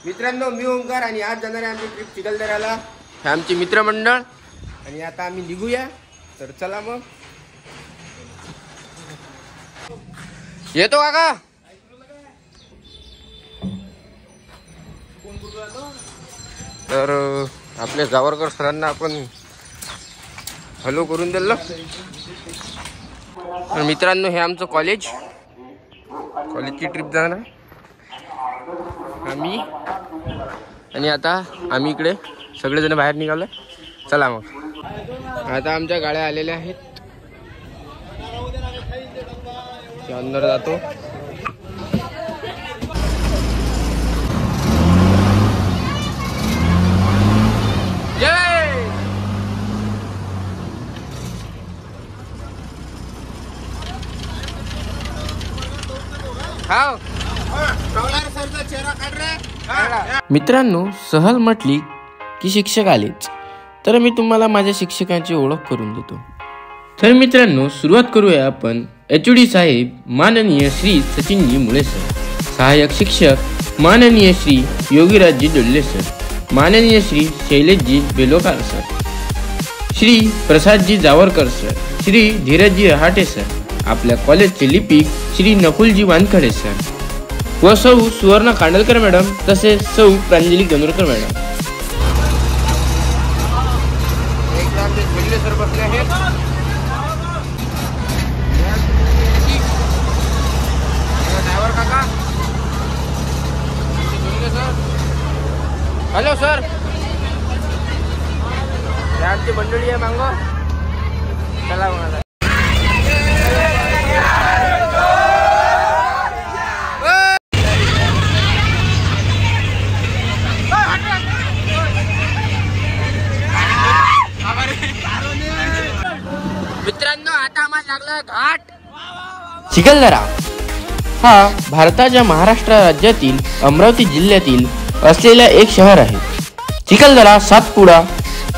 मित्रांनो, मी ओंकार आणि आज जाणार आहे आमची ट्रिप चिखलदऱ्याला. हे आमचे मित्रमंडळ आणि आता आम्ही निघूया. तर चला मग. येतो काका. तर आपल्या जावरकर सरांना आपण हॅलो करून दिलं. तर मित्रांनो, हे आमचं कॉलेजची ट्रिप जाणार आहे आम्ही. आणि आता आम्ही इकडे सगळेजण बाहेर निघालो. चला मग. आता आमच्या गाड्या आलेल्या आहेत. अंदर जातो. मित्रांनो, सहल म्हटली की शिक्षक आलेच. तर मी तुम्हाला माझ्या शिक्षकांची ओळख करून देतो. तर मित्रांनो, सुरुवात करूया आपण HOD साहेब माननीय श्री सचिनजी मुळे सर, सहाय्यक शिक्षक माननीय श्री योगीराजजी डोल्ले सर, माननीय Shri शैलेशजी Belokar sir, Shri प्रसादजी Jawarkar sir, Shri धीरजजी Rahate sir, आपल्या कॉलेजचे लिपिक श्री नकुलजी वानखडे सर व सौ सुवर्ण कांडलकर मॅडम, तसेच सौ प्रांजली गणोरकर मॅडम. सर बसले आहेत. ड्रायव्हर काका. Hello sir. आमची मंडळी आहे मांगो. चला मला. मित्रांनो, आता आम्हाला लागला घाट. चिखलदरा हा भारताच्या महाराष्ट्र राज्यातील अमरावती जिल्ह्यातील असलेला एक शहर आहे. चिखलदरा सातपुडा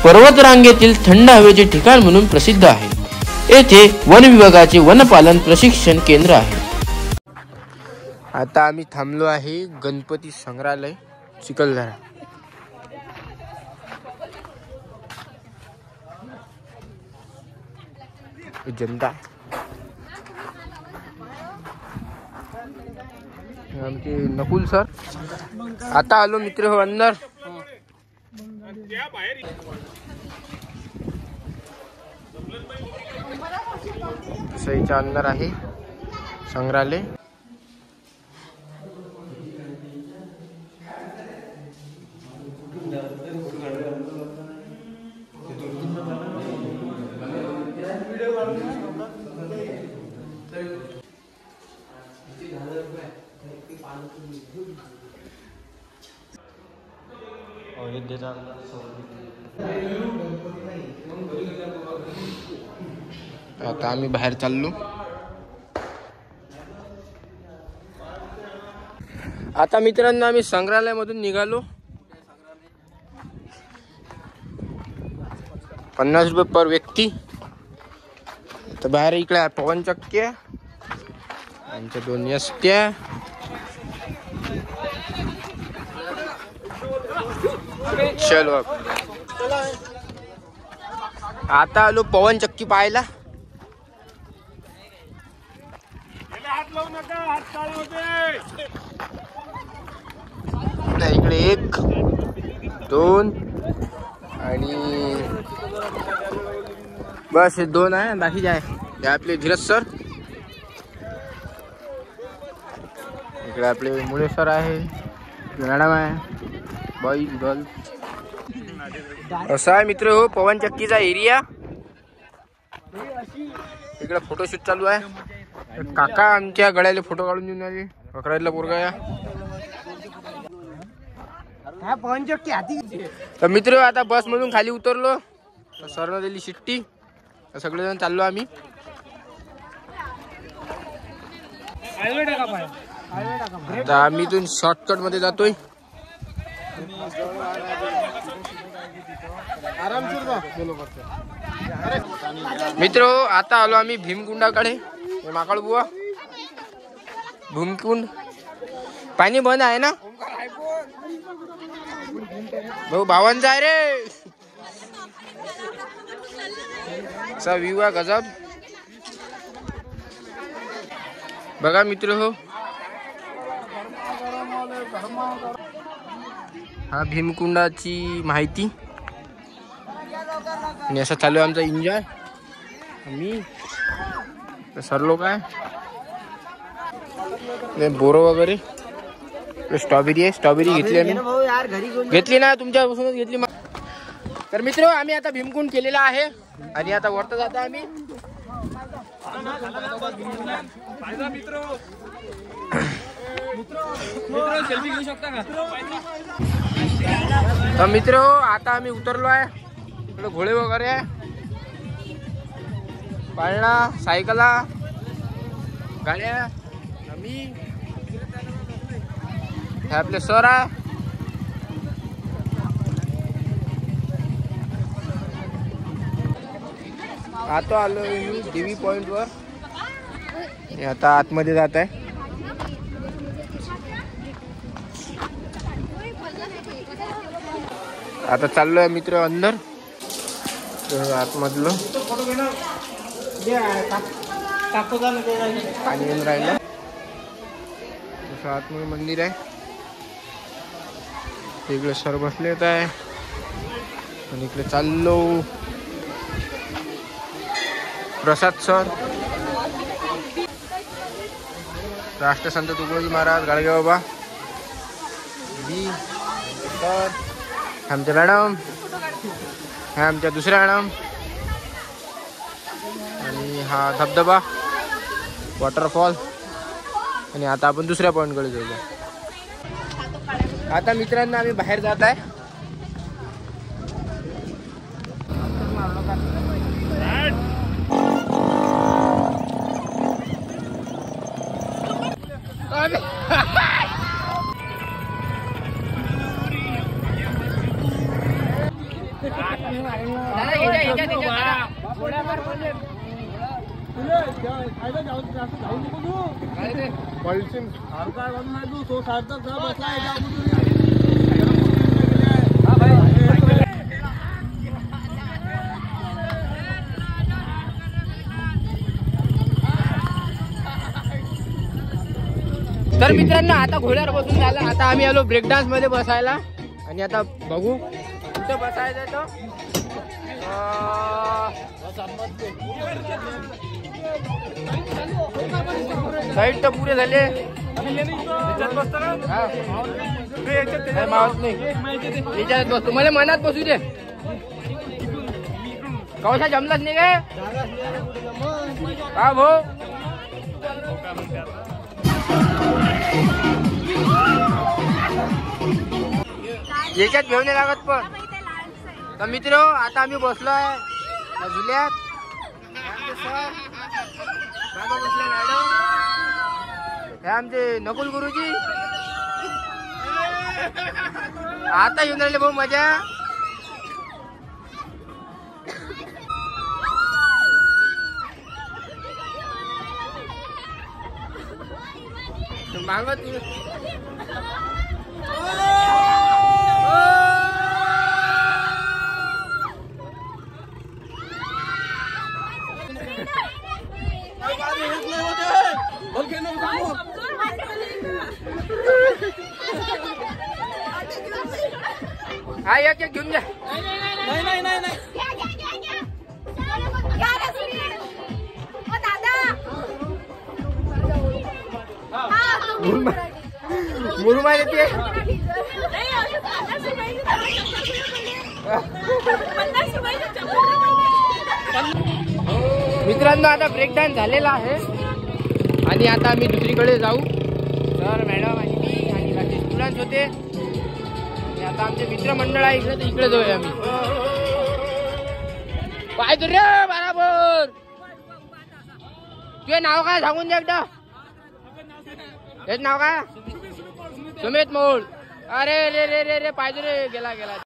पर्वतरांगेतील थंड हवेचे ठिकाण म्हणून प्रसिद्ध आहे. येथे वन विभागाचे वनपालन प्रशिक्षण केंद्र आहे. आता आम्ही थांबलो आहे गणपती संग्रहालय चिखलदरा. जनता आमचे नकुल सर. आता आलो मित्र हो अंदर. सईच्या अंदर आहे संग्रहालय. आता आम्ही बाहेर चाललो. आता मित्रांनो, आम्ही संग्रहालयामधून निघालो. 50 रुपये पर व्यक्ती. तर बाहेर इकडे पवन चक्क्या, आमच्या 2 एसट्या. चलो आता आलो पवन चक्की पाहायला. इकडे 1 2 आणि बस हे 2 आहे. बाकीचे आहे हे आपले धीरज सर. इकडे आपले मुळे सर आहे, मॅडम आहे, बॉईज गर्ल. असा आहे मित्र हो पवन चक्कीचा एरिया. इकडे फोटोशूट चालू आहे. काका आमच्या गळ्याला फोटो काढून देऊन आले. अकरावीला पोरगा या. पवन चक्की हाती. तर मित्र आता बस मधून खाली उतरलो. सरनं दिली शिट्टी. सगळेजण चाललो आम्ही. आता आम्ही इथून शॉर्टकट मध्ये जातोय. मित्र आता आलो आम्ही भीमकुंडाकडे. माकळ बुवा भीमकुंड पाणी बंद आहे ना भाऊ? भावांचा आहे रे. असा व्ह्यू आहे गजब. बघा मित्र हो, हा भीमकुंडाची माहिती. आणि असं चालू आहे आमचा एन्जॉय. मी सर लोक आहे, बोरो वगैरे. स्ट्रॉबेरी आहे, स्ट्रॉबेरी घेतली आम्ही. घेतली ना तुमच्यापासूनच घेतली. तर मित्र आम्ही आता भीमकुंड केलेला आहे आणि आता वरत जातो आम्ही. तर मित्र आता आम्ही उतरलो आहे. इकडे घोडे वगैरे आहे, पाळणा, सायकला, गाड्या. आम्ही हे आपले सर आहे. आता आलो देवी पॉइंट वर. आता आतमध्ये जात आहे. आता चाललोय मित्र अंदर आतमधलं. पाणी येऊन राहिलं. तसं आतमध्ये मंदिर आहे. इकडे सर बसले येत आहे आणि इकडे चाललो प्रसाद सर, राष्ट्रसंत तुकडोजी महाराज, गाडगे बाबा, सर, आमच्या मॅडम, ह्या आमच्या दुसऱ्या मॅडम. आणि हा धबधबा, वॉटरफॉल. आणि आता आपण दुसऱ्या पॉईंटकडे जाऊया. आता मित्रांना आम्ही बाहेर जात आहे. तर मित्रांनो आता घोड्यावर बसून झालं. आता आम्ही आलो ब्रेक डान्स मध्ये बसायला. आणि आता बघू कुठं बसायचं तो. साईड तर पुरे झाले. याच्यात बसतो, मला मनात बसू दे. कवशा जमलाच नाही काय का भाऊ? याच्यात घेऊन लागत पण. तर मित्र आता आम्ही बसलोय झुल्यात. मॅडम, हे आमचे नकुल गुरुजी. आता येऊन राहिले भाऊ मजा. मागत हा एक एक घेऊन जा. नाही नाही नाही मुरुमा येते. मित्रांनो आता ब्रेक डान्स झालेला आहे आणि आता आम्ही दुसरीकडे जाऊ. सर, मॅडम आणि मी आणि बाकी स्टुडंट्स होते. आता आमचे मित्रमंडळ आहे इकडे, तर इकडे जाऊया आम्ही. पाहिजे रे बराबर. तुझे नाव काय सांगून दे एकदा. हेच नाव काय? सुमित मोळ. अरे रे रे रे रे पाहिजे रे. गेला गेला.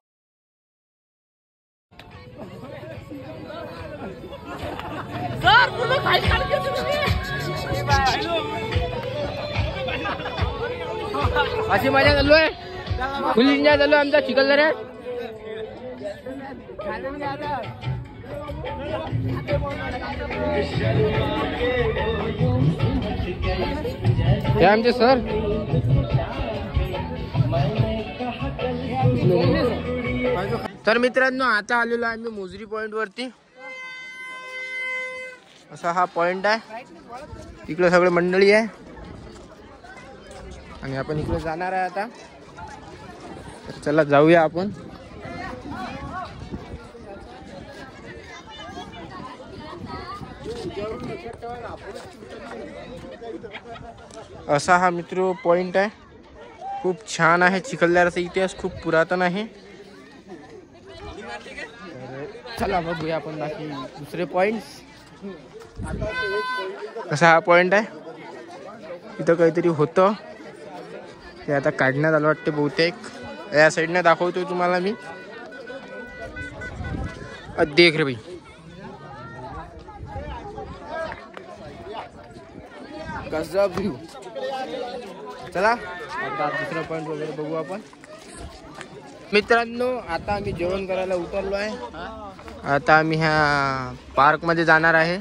सर तुला काय अशी मजा चालू आहे, फुल एन्जॉय चालू आहे आमचा चिखलदऱ्यात. हे आमचे सर. तर मित्रांनो आता आलेलो आहे आम्ही मोजरी पॉइंट वरती. असा हा पॉइंट आहे, इकडे सगळे मंडळी आहे आणि आपण इकडे जाणार आहे आता. तर चला जाऊया आपण. असा हा मित्र पॉइंट आहे, खूप छान आहे. चिखलदऱ्याचा इतिहास खूप पुरातन आहे. चला बघूया आपण बाकी दुसरे पॉइंट. असा हा पॉइंट आहे, इथं काहीतरी होतं ते आता काढण्यात आलं वाटते बहुतेक. या साईडने दाखवतो तुम्हाला मी. देख रे भाई, गजब व्ह्यू. चला आता दुसरा पॉइंट वगैरे बघू आपण. मित्रांनो आता आम्ही जेवण करायला उतरलो आहे. आता आम्ही ह्या पार्क मध्ये जाणार आहे.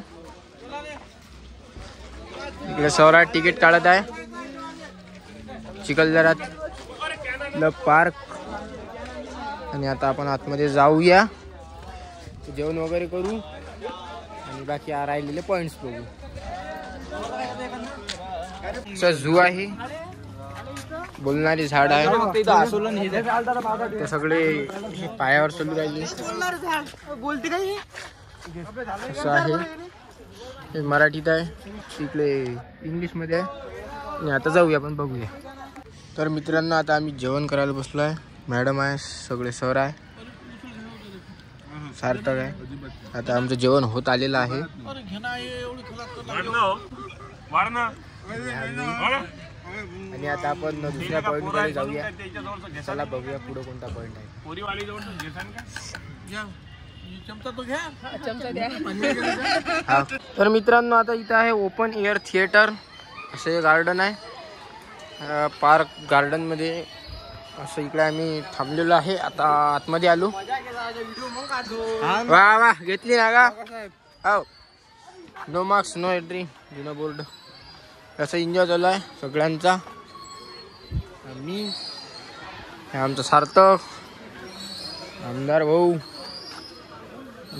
इकडे सौराट तिकीट काढत आहे. चिखलदऱ्यात पार्क. आणि आता आपण आतमध्ये जाऊया, जेवण वगैरे करू आणि बाकी राहिलेले पॉइंट्स बघू. झू आहे, बोलणारी झाड आहे. ते सगळे पायावर चालू राहिले. असं आहे, हे मराठीत आहे, तिकडे इंग्लिश मध्ये आहे. आणि आता जाऊया आपण बघूया. तर मित्रांनो आता आम्ही जेवण करायला बसलो आहे. मॅडम आहे, सगळे सर आहे, सार्थक आहे. आता आमचं जेवण होत आलेलं आहे. आणि आता आपण दुसऱ्या पॉइंट कडे जाऊया. चला बघूया पुढे कोणता पॉइंट आहे. तर मित्रांनो आता इथं आहे ओपन एअर थिएटर, असे गार्डन आहे. पार्क गार्डन मध्ये असं इकडे आम्ही थांबलेलो आहे. आता आतमध्ये आलो. वा वा, घेतली ना का? हो, नो मार्क्स नो एंट्री, जुना बोर्ड. असं एन्जॉय चालू आहे सगळ्यांचा. मी आमचा सार्थक, आमदार भाऊ,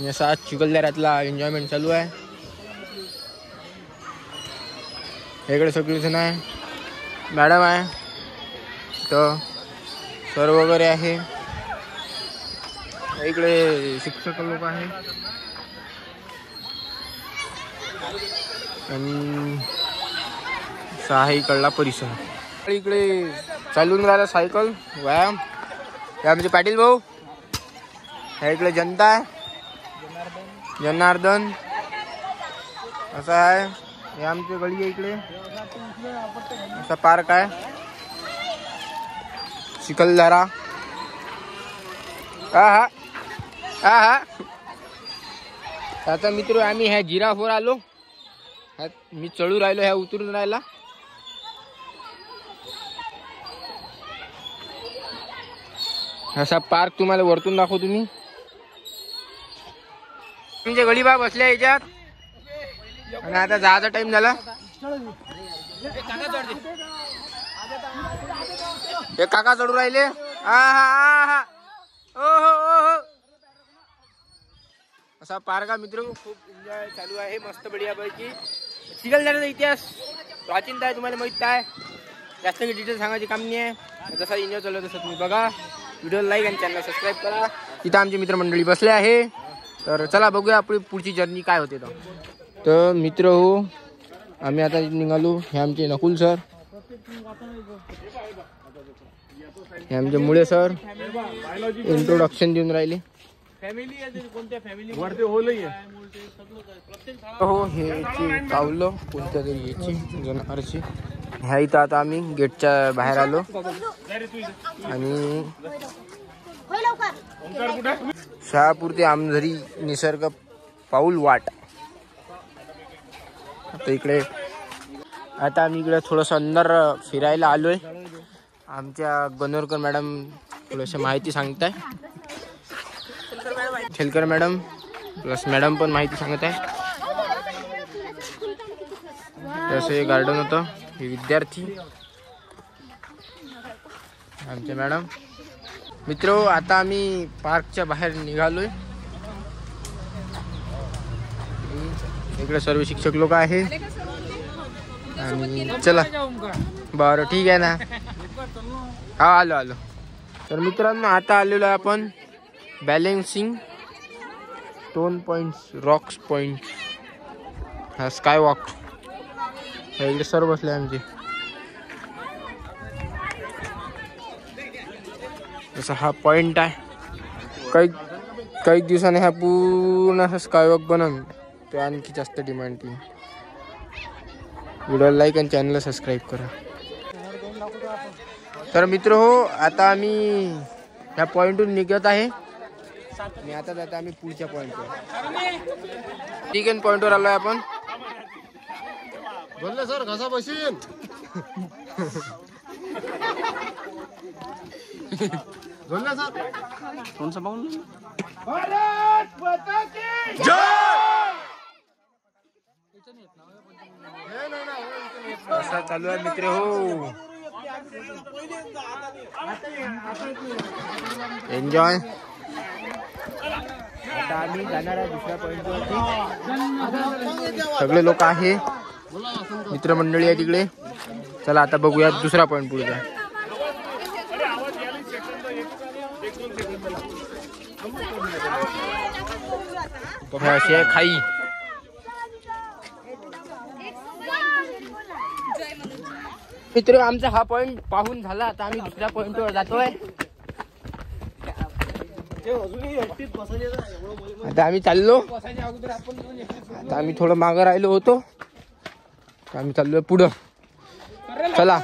असा चिखलदऱ्यातला एन्जॉयमेंट चालू आहे. इकडे सगळे जण आहे, मॅडम आहे, तर सर वगैरे आहे. इकडे शिक्षक लोक आहे. आणि आहे इकडला परिसर. इकडे चालून राहिला सायकल व्यायाम. या म्हणजे पाटील भाऊ. ह्या इकडे जनता आहे, जनार्दन. असं आहे, हे आमची गळी आहे. इकडे असा पार्क आहे चिखलदरा. हा हा हा हा. आता मित्र आम्ही ह्या जिराफवर आलो. मी चढू राहिलो, ह्या उतरून राहिला. असा पार्क तुम्हाला वरतून दाखवतो मी. तुमचे गडीबा बसल्या याच्यात. आणि आता जायचा टाइम झाला. हे काका चढू राहिले. असा पार्क मित्र, खूप एन्जॉय चालू आहे, मस्त बढिया पैकी. चिखलदऱ्याचा इतिहास प्राचीनता आहे, तुम्हाला माहित आहे. जास्त डिटेल सांगायची काम नाही आहे. जसा एन्जॉय चालू आहे तसं तुम्ही बघा. व्हिडिओ लाईक आणि चॅनल सबस्क्राईब करा. इथं आमचे मित्रमंडळी बसले आहे. तर चला बघूया आपली पुढची जर्नी काय होते. तर मित्र हो, आम्ही आता निघालो. हे आमचे नकुल सर, हे आमचे मुळे सर इंट्रोडक्शन देऊन राहिले. हो, हे कावलं कोणत्या तरी याची जनावरची. ह्या इथं आता आम्ही गेटच्या बाहेर आलो. आणि शहापूर ते आमझरी निसर्ग पाऊल वाट. आता आम्ही इकडे थोडंसं अंदर फिरायला आलोय. आमच्या गणोरकर मॅडम थोडीशी माहिती सांगताय. खेलकर मॅडम प्लस मॅडम पण माहिती सांगत आहे. तसं हे गार्डन होतं. हे विद्यार्थी आमचे मॅडम. मित्र आता आम्ही पार्कच्या बाहेर निघालोय. इकडे सर्व शिक्षक लोक आहे. आणि चला बरं ठीक आहे ना. हा आलो. तर मित्रांनो आता आलेलो आहे आपण balancing stone points Roxx point हा स्काय वॉक. इकडे सर बसले आमचे. जसा हा पॉइंट आहे. काही दिवसाने हा पूर्ण असा स्काय वॉक बनवून तो आणखी जास्त डिमांड येईल. व्हिडिओला लाईक आणि चॅनलला सबस्क्राईब करा. तर मित्र हो आता आम्ही ह्या पॉइंटवरून निघत आहे. आणि आता जाता आम्ही पुढच्या पॉइंटवर. ठीक आहे पॉइंटवर आलोय आपण. बोलले सर कसा बशीन बोलले सर कोणसा पाहून असा चालू आहे मित्र हो. एन्जॉय. आता आम्ही जाणार आहे दुसऱ्या पॉइंटवरती. सगळे लोक आहे मित्रमंडळी आहे तिकडे. चला आता बघूया दुसरा पॉइंट पुढचा. अशी आहे खाई. मित्र आमचा हा पॉइंट पाहून झाला. आता आम्ही दुसऱ्या पॉइंटवर जातोय. आता आम्ही चाललो. आता आम्ही थोडं मागं राहिलो होतो. आम्ही चाललोय पुढं. चला.